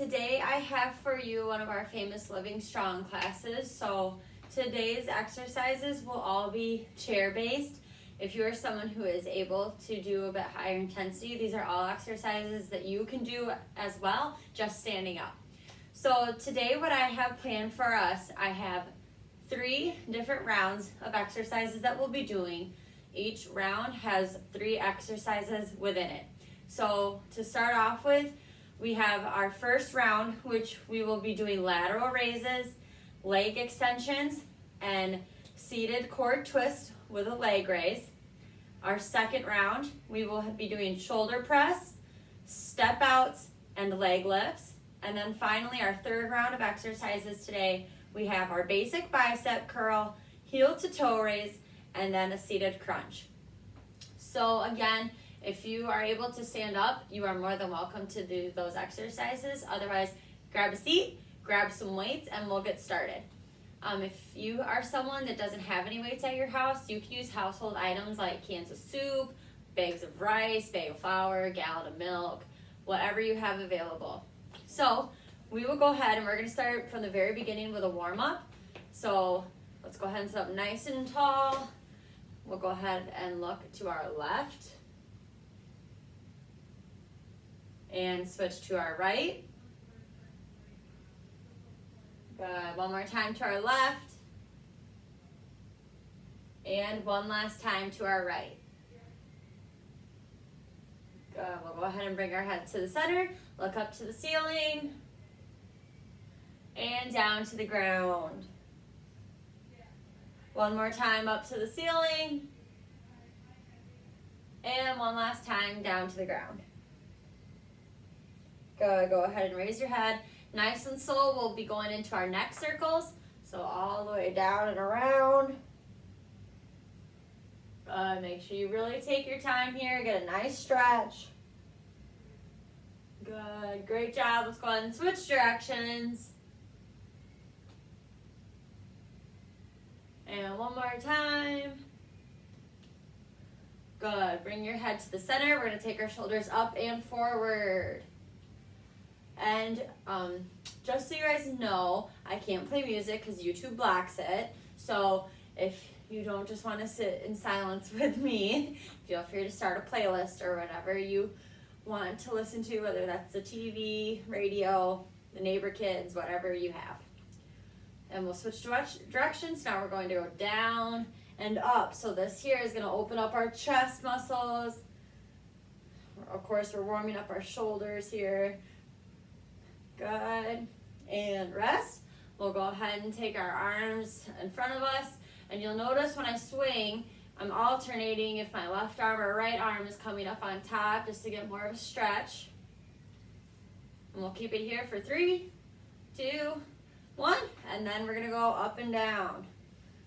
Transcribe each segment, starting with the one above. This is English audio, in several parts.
Today I have for you one of our famous Living Strong classes. So today's exercises will all be chair-based. If you are someone who is able to do a bit higher intensity, these are all exercises that you can do as well, just standing up. So today what I have planned for us, I have 3 different rounds of exercises that we'll be doing. Each round has 3 exercises within it. So to start off with, we have our first round, which we will be doing lateral raises, leg extensions, and seated core twist with a leg raise. Our second round, we will be doing shoulder press, step outs, and leg lifts. And then finally, our third round of exercises today, we have our basic bicep curl, heel to toe raise, and then a seated crunch. So again, if you are able to stand up, you are more than welcome to do those exercises. Otherwise, grab a seat, grab some weights, and we'll get started. If you are someone that doesn't have any weights at your house, you can use household items like cans of soup, bags of rice, bag of flour, gallon of milk, whatever you have available. So we will go ahead and we're going to start from the very beginning with a warm-up. So let's go ahead and sit up nice and tall. We'll go ahead and look to our left and switch to our right. Good. One more time to our left. And one last time to our right. Good. We'll go ahead and bring our head to the center, look up to the ceiling, and down to the ground. One more time up to the ceiling, and one last time down to the ground. Good. Go ahead and raise your head. Nice and slow, we'll be going into our neck circles. So all the way down and around. Make sure you really take your time here. Get a nice stretch. Good. Great job. Let's go ahead and switch directions. And one more time. Good. Bring your head to the center. We're going to take our shoulders up and forward. And just so you guys know, I can't play music because YouTube blocks it. So if you don't just want to sit in silence with me, feel free to start a playlist or whatever you want to listen to, whether that's the TV, radio, the neighbor kids, whatever you have. And we'll switch directions. Now we're going to go down and up. So this here is going to open up our chest muscles. Of course, we're warming up our shoulders here. Good. And rest. We'll go ahead and take our arms in front of us. And you'll notice when I swing, I'm alternating if my left arm or right arm is coming up on top just to get more of a stretch. And we'll keep it here for 3, 2, 1. And then we're going to go up and down.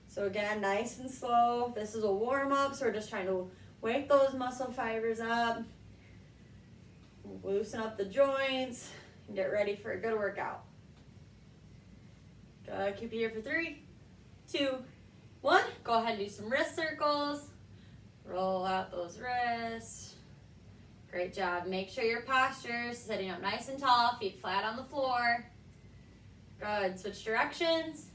So again, nice and slow. This is a warm-up, so we're just trying to wake those muscle fibers up. Loosen up the joints. And get ready for a good workout. Good. Keep it here for 3, 2, 1. Go ahead and do some wrist circles. Roll out those wrists. Great job. Make sure your posture is sitting up nice and tall, feet flat on the floor. Good. Switch directions.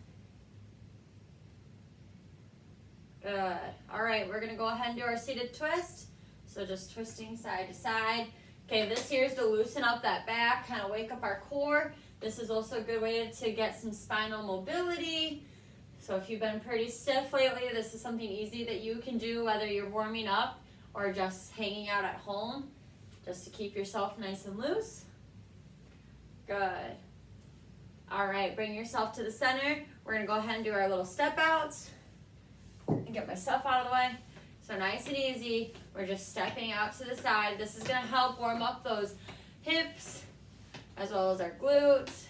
Good. All right, we're going to go ahead and do our seated twist. So just twisting side to side. Okay, this here is to loosen up that back, kind of wake up our core. This is also a good way to get some spinal mobility. So if you've been pretty stiff lately, this is something easy that you can do whether you're warming up or just hanging out at home, just to keep yourself nice and loose. Good. All right, bring yourself to the center. We're gonna go ahead and do our little step outs and get myself out of the way. So nice and easy, we're just stepping out to the side. This is gonna help warm up those hips as well as our glutes.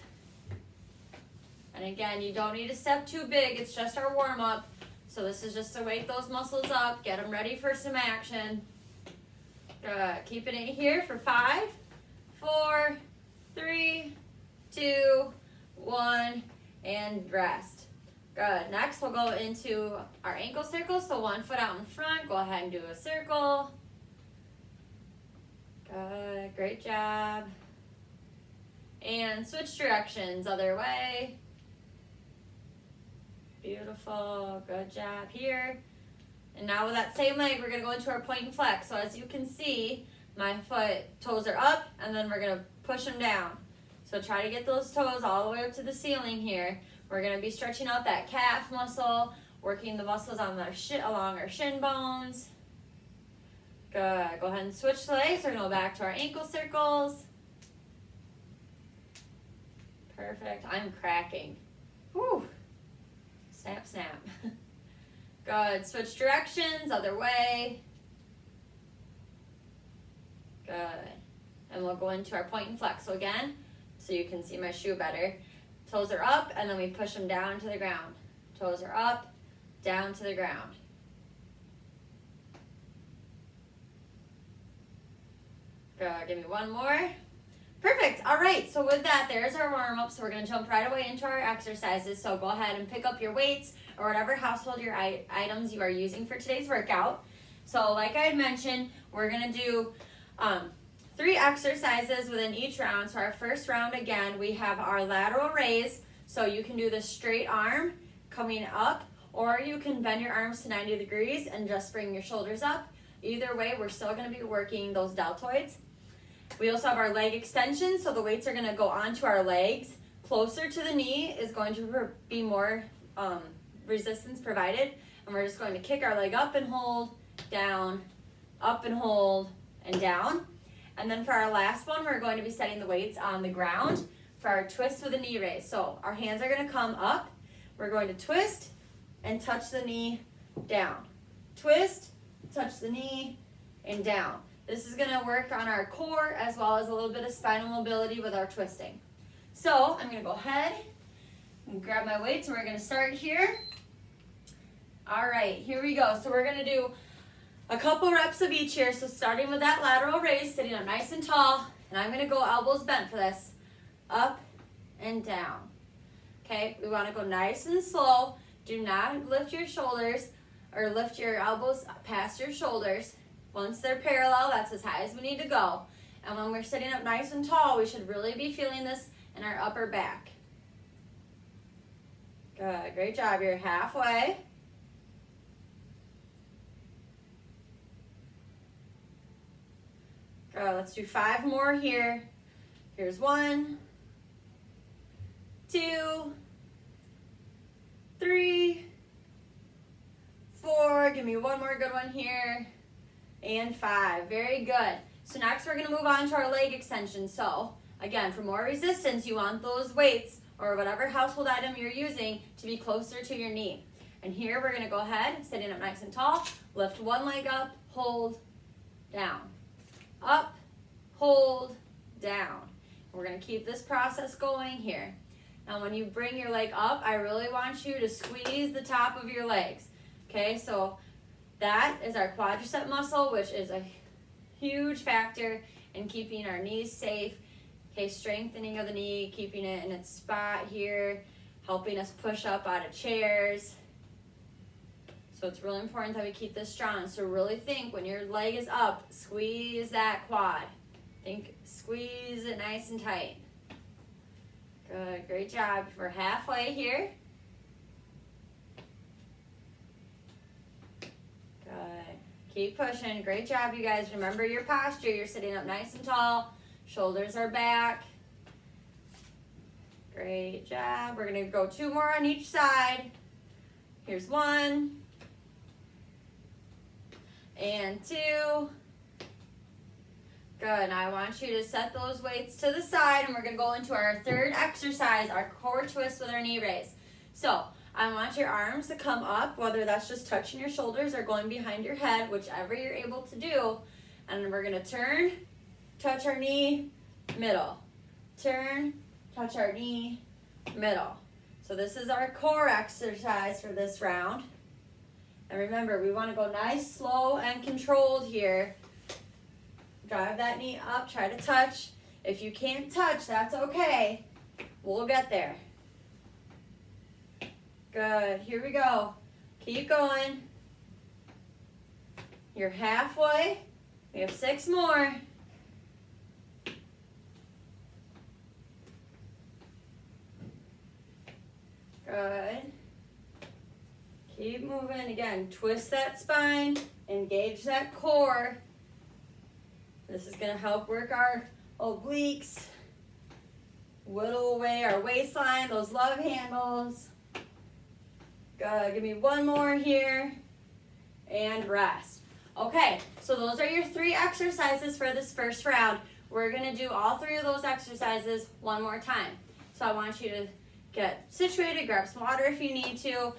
And again, you don't need to step too big, it's just our warm up. So this is just to wake those muscles up, get them ready for some action. Good, keep it in here for 5, 4, 3, 2, 1, and rest. Good. Next, we'll go into our ankle circles. So 1 foot out in front. Go ahead and do a circle. Good. Great job. And And switch directions, other way. Beautiful, good job here. And now with that same leg, we're gonna go into our point and flex. So as you can see, my toes are up, and then we're gonna push them down. So try to get those toes all the way up to the ceiling here. We're gonna be stretching out that calf muscle, working the muscles on along our shin bones. Good, go ahead and switch legs. We're gonna go back to our ankle circles. Perfect, I'm cracking. Whew, snap, snap. Good, switch directions, other way. Good, and we'll go into our point and flex. So again, so you can see my shoe better. Toes are up, and then we push them down to the ground. Toes are up, down to the ground. Good, give me one more. Perfect, all right, so with that, there's our warm-up. So we're gonna jump right away into our exercises. So go ahead and pick up your weights or whatever household your items you are using for today's workout. So like I had mentioned, we're gonna do 3 exercises within each round. So our first round, again, we have our lateral raise. So you can do the straight arm coming up, or you can bend your arms to 90 degrees and just bring your shoulders up. Either way, we're still gonna be working those deltoids. We also have our leg extension, so the weights are gonna go onto our legs. Closer to the knee is going to be more resistance provided. And we're just going to kick our leg up and hold, down, up and hold, and down. And then for our last one, we're going to be setting the weights on the ground for our twist with a knee raise. So our hands are gonna come up. We're going to twist and touch the knee down. Twist, touch the knee, and down. This is gonna work on our core as well as a little bit of spinal mobility with our twisting. So I'm gonna go ahead and grab my weights, and we're gonna start here. All right, here we go. So we're gonna do a couple reps of each here. So starting with that lateral raise, sitting up nice and tall, and I'm gonna go elbows bent for this. Up and down. Okay, we wanna go nice and slow. Do not lift your shoulders or lift your elbows past your shoulders. Once they're parallel, that's as high as we need to go. And when we're sitting up nice and tall, we should really be feeling this in our upper back. Good, great job. You're halfway. Good, let's do 5 more here. Here's 1, 2, 3, 4. Give me one more good one here. And 5, very good. So next we're gonna move on to our leg extension. So again, for more resistance, you want those weights or whatever household item you're using to be closer to your knee. And here we're gonna go ahead, sitting up nice and tall, lift one leg up, hold, down. Up, hold, down. We're gonna keep this process going here. Now when you bring your leg up, I really want you to squeeze the top of your legs. Okay, so that is our quadricep muscle, which is a huge factor in keeping our knees safe. Okay, strengthening of the knee, keeping it in its spot here, helping us push up out of chairs. So it's really important that we keep this strong. So really think when your leg is up, squeeze that quad. Think, squeeze it nice and tight. Good, great job. We're halfway here. Good. Keep pushing. Great job, you guys. Remember your posture. You're sitting up nice and tall. Shoulders are back. Great job. We're going to go 2 more on each side. Here's 1. And 2. Good. Now I want you to set those weights to the side, and we're going to go into our third exercise, our core twist with our knee raise. So I want your arms to come up, whether that's just touching your shoulders or going behind your head, whichever you're able to do. And we're going to turn, touch our knee, middle. Turn, touch our knee, middle. So this is our core exercise for this round. And remember, we want to go nice, slow, and controlled here. Drive that knee up, try to touch. If you can't touch, that's okay. We'll get there. Good, here we go. Keep going. You're halfway. We have 6 more. Good. Keep moving. Again, twist that spine, engage that core. This is going to help work our obliques, whittle away our waistline, those love handles. Good. Give me one more here and rest. Okay, so those are your 3 exercises for this first round. We're going to do all 3 of those exercises one more time. So I want you to get situated, grab some water if you need to.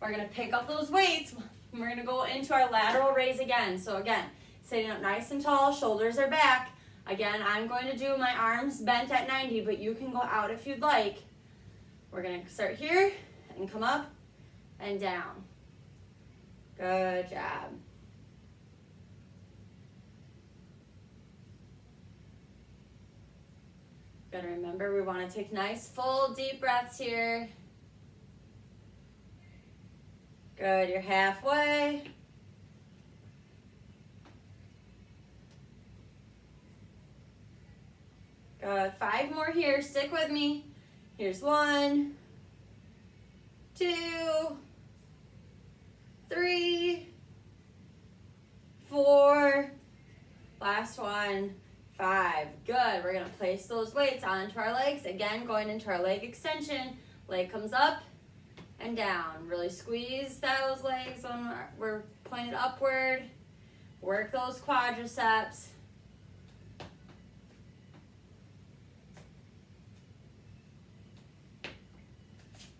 We're going to pick up those weights, and we're going to go into our lateral raise again. So again, sitting up nice and tall, shoulders are back. Again, I'm going to do my arms bent at 90, but you can go out if you'd like. We're going to start here and come up and down. Good job. Gotta remember, we want to take nice, full, deep breaths here. Good, you're halfway. Good, 5 more here, stick with me. Here's 1, 2, 3, 4, last one, 5. Good, we're gonna place those weights onto our legs. Again, going into our leg extension. Leg comes up and down. Really squeeze those legs when we're pointed upward. Work those quadriceps.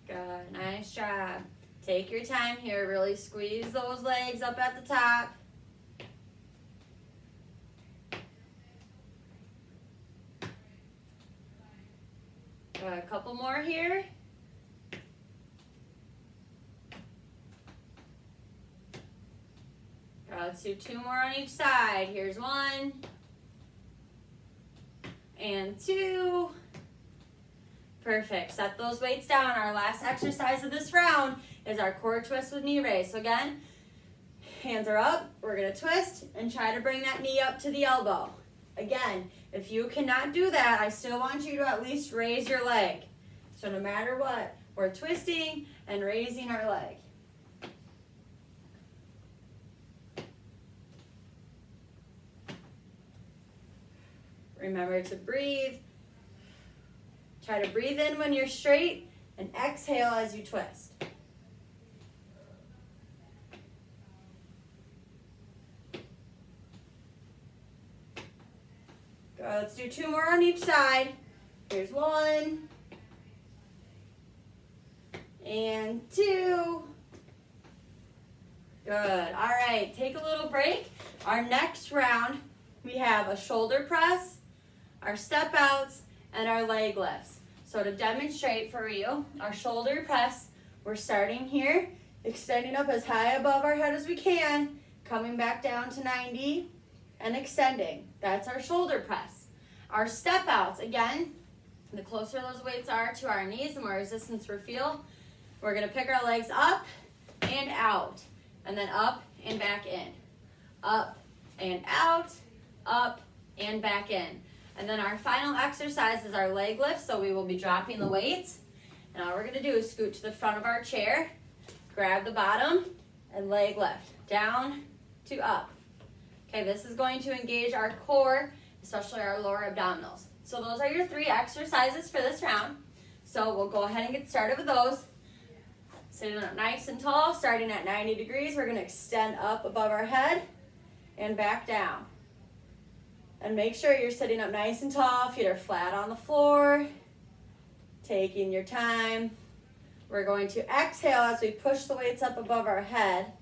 Good, nice job. Take your time here, really squeeze those legs up at the top. Good, a couple more here. Good, let's do 2 more on each side. Here's 1 and 2. Perfect. Set those weights down. Our last exercise of this round is our core twist with knee raise. So again, hands are up. We're going to twist and try to bring that knee up to the elbow. Again, if you cannot do that, I still want you to at least raise your leg. So no matter what, we're twisting and raising our leg. Remember to breathe. Try to breathe in when you're straight and exhale as you twist. Good. Let's do 2 more on each side. Here's 1 and 2. Good. All right, take a little break. Our next round, we have a shoulder press, our step outs, and our leg lifts. So to demonstrate for you, our shoulder press, we're starting here, extending up as high above our head as we can, coming back down to 90, and extending. That's our shoulder press. Our step outs, again, the closer those weights are to our knees, the more resistance we feel. We're gonna pick our legs up and out, and then up and back in. Up and out, up and back in. And then our final exercise is our leg lift, so we will be dropping the weights. And all we're gonna do is scoot to the front of our chair, grab the bottom, and leg lift, down to up. Okay, this is going to engage our core, especially our lower abdominals. So those are your 3 exercises for this round. So we'll go ahead and get started with those. Sitting up nice and tall, starting at 90 degrees, we're gonna extend up above our head and back down. And make sure you're sitting up nice and tall, feet are flat on the floor. Taking your time. We're going to exhale as we push the weights up above our head.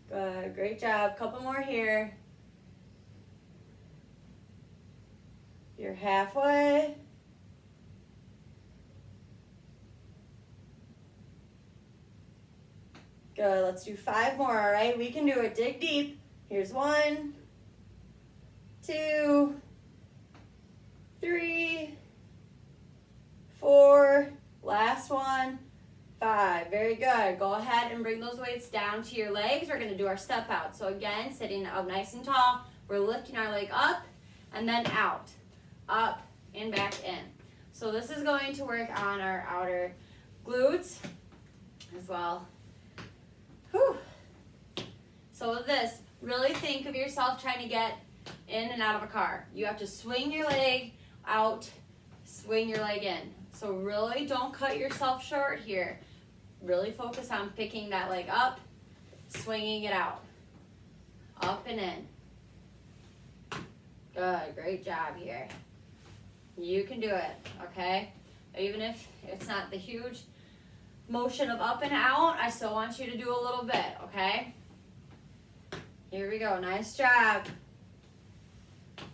Good, great job. Couple more here. You're halfway. Good, let's do 5 more, all right? We can do it, dig deep. Here's 1, 2, 3, 4, last one, 5. Very good. Go ahead and bring those weights down to your legs. We're gonna do our step out. So again, sitting up nice and tall, we're lifting our leg up and then out, up, and back in. So this is going to work on our outer glutes as well. Whew. So with this, really think of yourself trying to get in and out of a car. You have to swing your leg out, swing your leg in. So really don't cut yourself short here. Really focus on picking that leg up, swinging it out, up and in. Good, great job here. You can do it, okay? Even if it's not the huge motion of up and out, I still want you to do a little bit, okay? Here we go, nice job.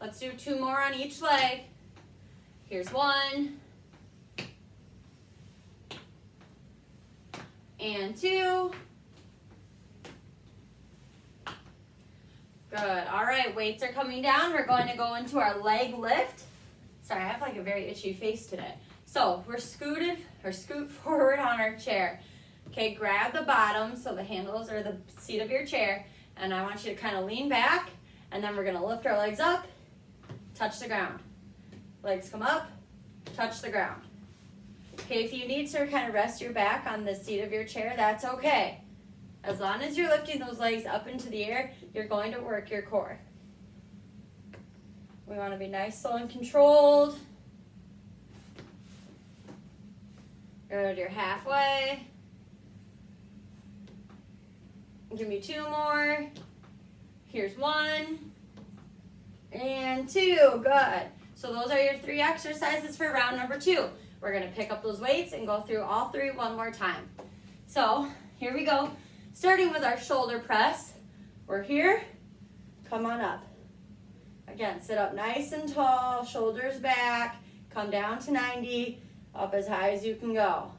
Let's do 2 more on each leg. Here's 1. And 2. Good, all right, weights are coming down. We're going to go into our leg lift. Sorry, I have like a very itchy face today. So we're scoot forward on our chair. Okay, grab the bottom, so the handles are the seat of your chair, and I want you to kind of lean back, and then we're gonna lift our legs up, touch the ground. Legs come up, touch the ground. Okay, if you need to kind of rest your back on the seat of your chair, that's okay. As long as you're lifting those legs up into the air, you're going to work your core. We want to be nice, slow, and controlled. Good, you're halfway. Give me 2 more. Here's 1. And 2, good. So those are your 3 exercises for round number 2. We're gonna pick up those weights and go through all 3 one more time. So here we go. Starting with our shoulder press. We're here, come on up. Again, sit up nice and tall, shoulders back, come down to 90, up as high as you can go.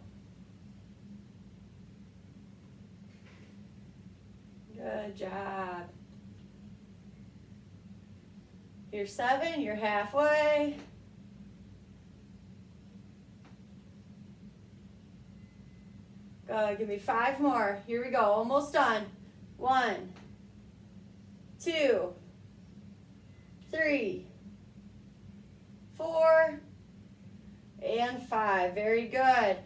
Good job. Here's 7, you're halfway. Good, give me 5 more. Here we go, almost done. 1, 2, 3, 4, and 5. Very good.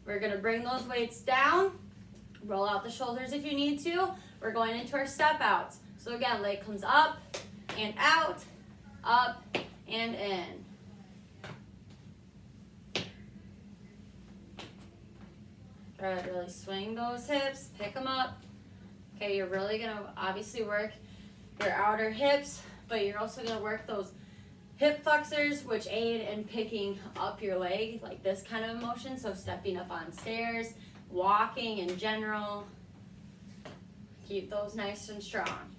We're gonna bring those weights down. Roll out the shoulders if you need to. We're going into our step outs. So again, leg comes up and out, up and in. Good, really swing those hips, pick them up. Okay, you're really gonna obviously work your outer hips, but you're also gonna work those hip flexors, which aid in picking up your leg, like this kind of motion. So stepping up on stairs, walking in general. Keep those nice and strong.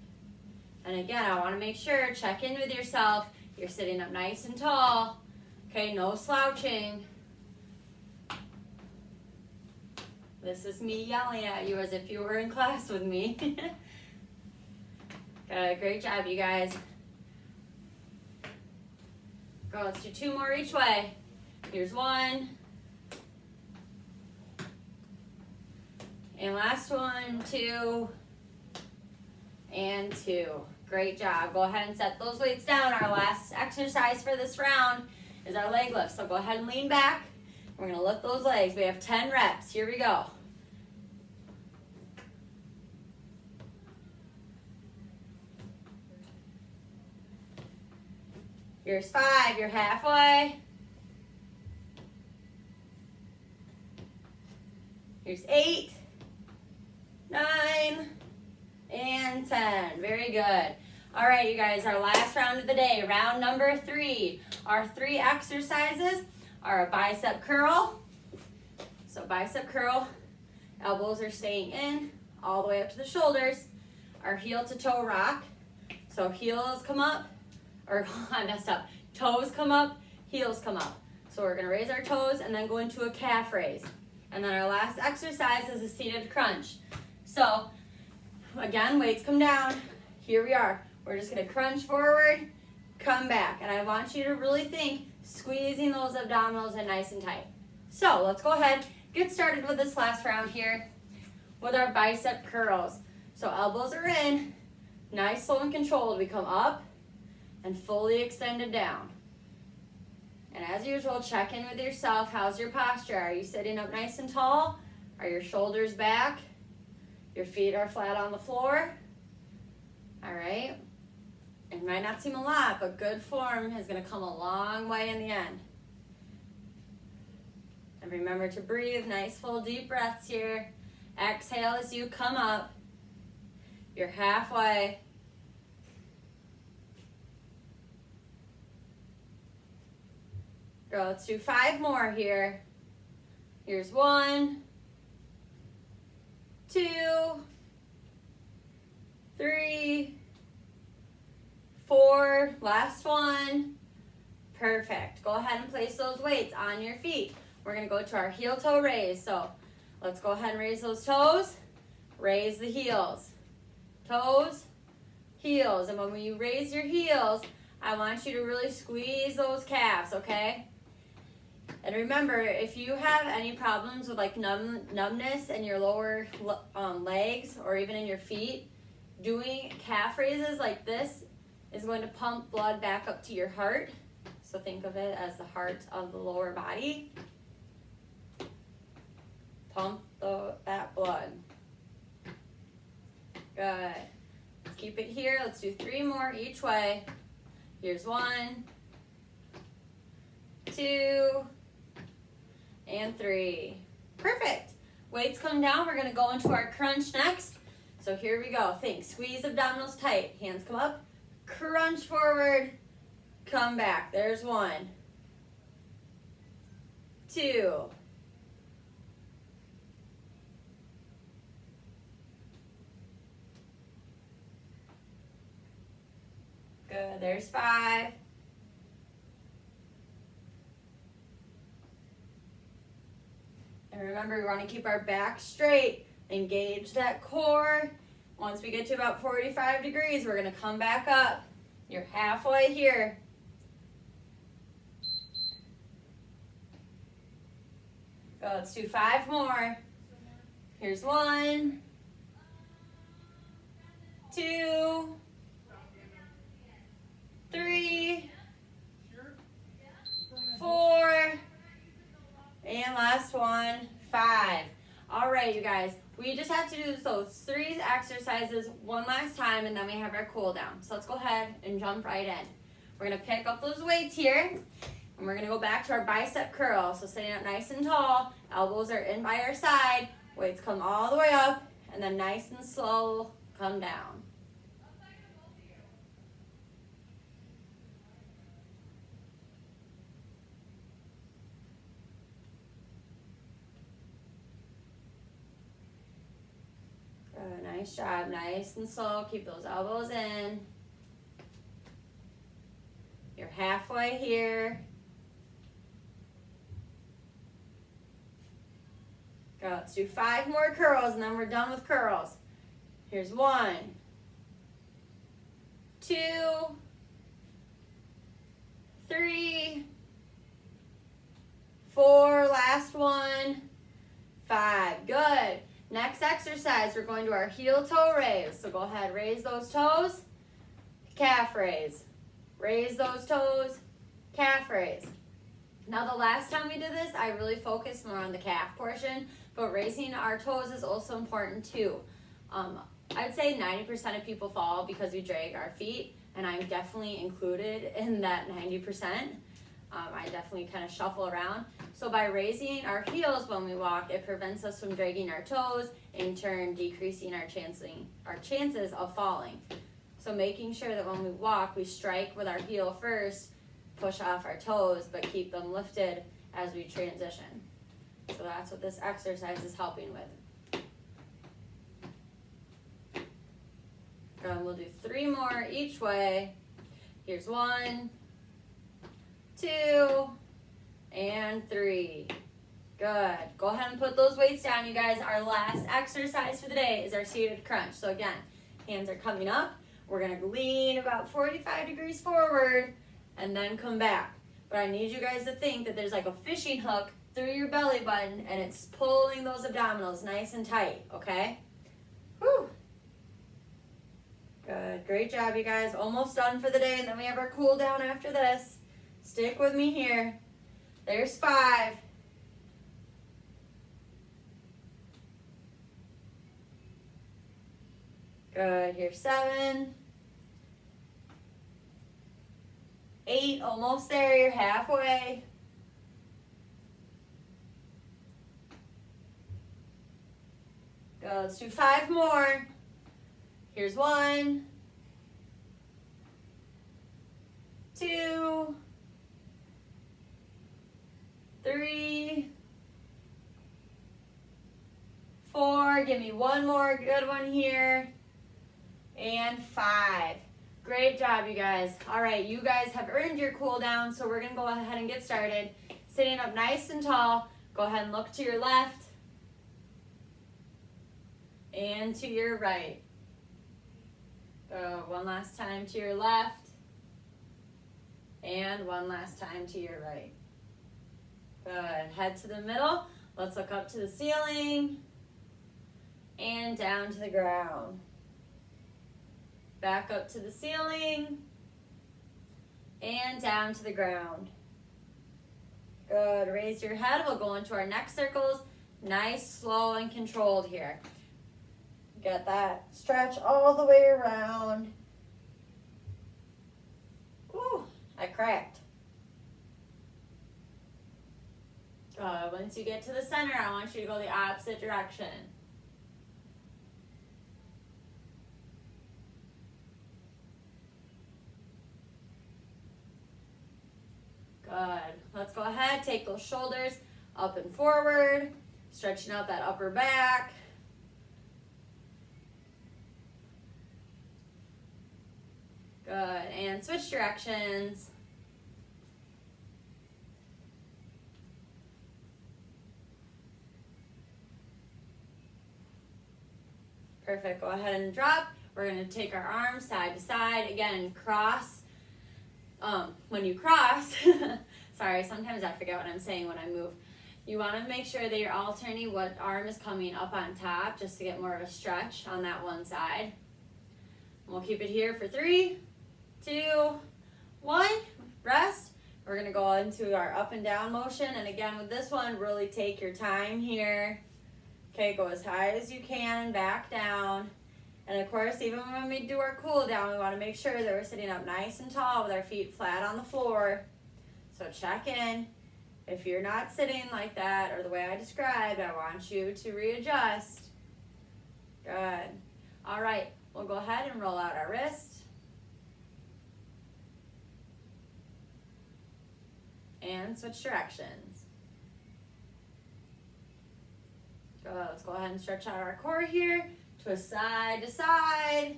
And again, I wanna make sure, check in with yourself. You're sitting up nice and tall. Okay, no slouching. This is me yelling at you as if you were in class with me. Good, great job, you guys. Go, let's do 2 more each way. Here's 1. And last one, 2. And 2. Great job. Go ahead and set those weights down. Our last exercise for this round is our leg lift. So go ahead and lean back. We're gonna lift those legs. We have 10 reps. Here we go. Here's 5, you're halfway. Here's 8, 9, and 10. Very good. All right, you guys, our last round of the day, round number 3. Our 3 exercises are a bicep curl. So bicep curl, elbows are staying in all the way up to the shoulders. Our heel to toe rock. So heels come up, or I messed up. Toes come up, heels come up. So we're gonna raise our toes and then go into a calf raise. And then our last exercise is a seated crunch. So again, weights come down. Here we are. We're just gonna crunch forward, come back. And I want you to really think, squeezing those abdominals in nice and tight. So let's go ahead, get started with this last round here with our bicep curls. So elbows are in, nice, slow, and controlled. We come up and fully extended down. And as usual, check in with yourself. How's your posture? Are you sitting up nice and tall? Are your shoulders back? Your feet are flat on the floor? All right. It might not seem a lot, but good form is going to come a long way in the end. And remember to breathe. Nice full deep breaths here. Exhale as you come up. You're halfway. Go, let's do 5 more here. Here's 1, 2, 3, 4, last one. Perfect. Go ahead and place those weights on your feet. We're gonna go to our heel toe raise. So let's go ahead and raise those toes, raise the heels. Toes, heels. And when you raise your heels, I want you to really squeeze those calves, okay? And remember, if you have any problems with like numbness in your lower legs or even in your feet, doing calf raises like this is going to pump blood back up to your heart. So think of it as the heart of the lower body. Pump that blood. Good. Let's keep it here. Let's do 3 more each way. Here's 1, 2, and 3. Perfect. Weights come down. We're going to go into our crunch next. So here we go. Think. Squeeze abdominals tight. Hands come up. Crunch forward. Come back. There's 1, 2. Good. There's 5. And remember, we want to keep our back straight. Engage that core. Once we get to about 45 degrees, we're going to come back up. You're halfway here. Go, let's do 5 more. Here's 1, 2, 3, 4, and last one, 5. All right, you guys, we just have to do those 3 exercises one last time, and then we have our cool down. So let's go ahead and jump right in. We're gonna pick up those weights here, and we're gonna go back to our bicep curl. So sitting up nice and tall, elbows are in by our side, weights come all the way up, and then nice and slow, come down. Good, nice job, nice and slow, keep those elbows in. You're halfway here. Go, let's do 5 more curls and then we're done with curls. Here's 1, 2, 3, 4, last one, 5. Good. Next exercise, we're going to our heel toe raise. So go ahead, raise those toes, calf raise. Raise those toes, calf raise. Now the last time we did this, I really focused more on the calf portion, but raising our toes is also important too. I'd say 90% of people fall because we drag our feet, and I'm definitely included in that 90%. I definitely kind of shuffle around. So by raising our heels when we walk, it prevents us from dragging our toes, in turn decreasing our chances of falling. So making sure that when we walk, we strike with our heel first, push off our toes, but keep them lifted as we transition. So that's what this exercise is helping with. And we'll do 3 more each way. Here's 1, 2, and 3. Good. Go ahead and put those weights down, you guys. Our last exercise for the day is our seated crunch. So again, hands are coming up. We're going to lean about 45 degrees forward and then come back. But I need you guys to think that there's like a fishing hook through your belly button and it's pulling those abdominals nice and tight, okay? Whew. Good. Great job, you guys. Almost done for the day, and then we have our cool down after this. Stick with me here. There's 5. Good. Here's 7. 8. Almost there. You're halfway. Good. Let's do 5 more. Here's 1, 2, 3, 4. Give me one more good one here. And 5. Great job, you guys. All right, you guys have earned your cool down, so we're gonna go ahead and get started. Sitting up nice and tall. Go ahead and look to your left and to your right. Go one last time to your left and one last time to your right. Good. Head to the middle. Let's look up to the ceiling and down to the ground. Back up to the ceiling and down to the ground. Good. Raise your head. We'll go into our neck circles. Nice, slow, and controlled here. Get that stretch all the way around. Ooh, I cracked. Once you get to the center, I want you to go the opposite direction. Good. Let's go ahead, take those shoulders up and forward, stretching out that upper back. Good, and switch directions. Perfect, go ahead and drop. We're gonna take our arms side to side. Again, cross. When you cross, sorry, sometimes I forget what I'm saying when I move. You wanna make sure that you're alternating what arm is coming up on top just to get more of a stretch on that one side. We'll keep it here for 3, 2, 1, rest. We're gonna go into our up and down motion, and again with this one, really take your time here. Okay, go as high as you can and back down. And of course, even when we do our cool down, we wanna make sure that we're sitting up nice and tall with our feet flat on the floor. So check in. If you're not sitting like that or the way I described, I want you to readjust. Good. All right, we'll go ahead and roll out our wrist. And switch directions. Good, let's go ahead and stretch out our core here. Twist side to side.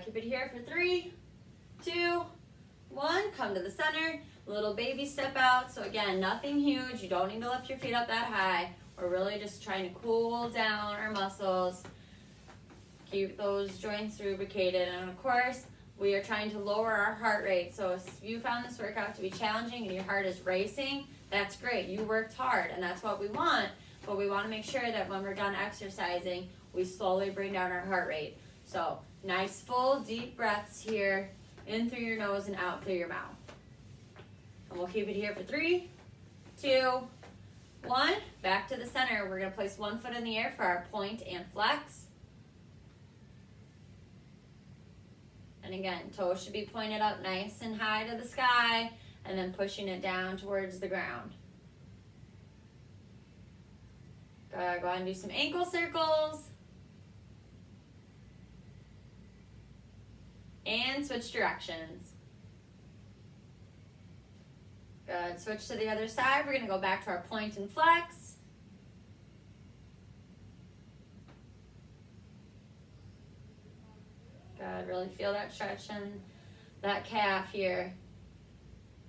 Keep it here for 3, 2, 1. Come to the center. Little baby step out. So again, nothing huge. You don't need to lift your feet up that high. We're really just trying to cool down our muscles. Keep those joints lubricated. And of course, we are trying to lower our heart rate. So if you found this workout to be challenging and your heart is racing, that's great. You worked hard and that's what we want. But we want to make sure that when we're done exercising, we slowly bring down our heart rate. So nice full deep breaths here, in through your nose and out through your mouth. And we'll keep it here for 3, 2, 1. Back to the center. We're going to place one foot in the air for our point and flex. And again, toes should be pointed up nice and high to the sky, and then pushing it down towards the ground. Go ahead and do some ankle circles. And switch directions. Good, switch to the other side. We're gonna go back to our point and flex. Good, really feel that stretch in that calf here.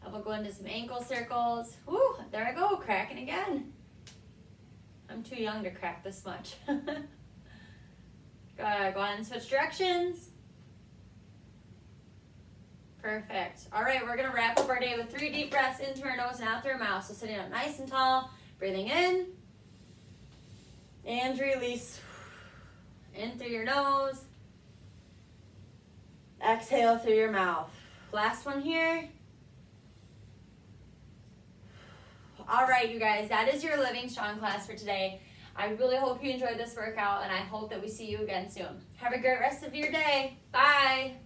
I will go into some ankle circles. Woo, there I go, cracking again. I'm too young to crack this much. Good, go ahead and switch directions. Perfect. All right, we're going to wrap up our day with 3 deep breaths in through our nose and out through our mouth. So sitting up nice and tall, breathing in, and release. In through your nose, exhale through your mouth. Last one here. All right, you guys, that is your Living Strong class for today. I really hope you enjoyed this workout, and I hope that we see you again soon. Have a great rest of your day. Bye.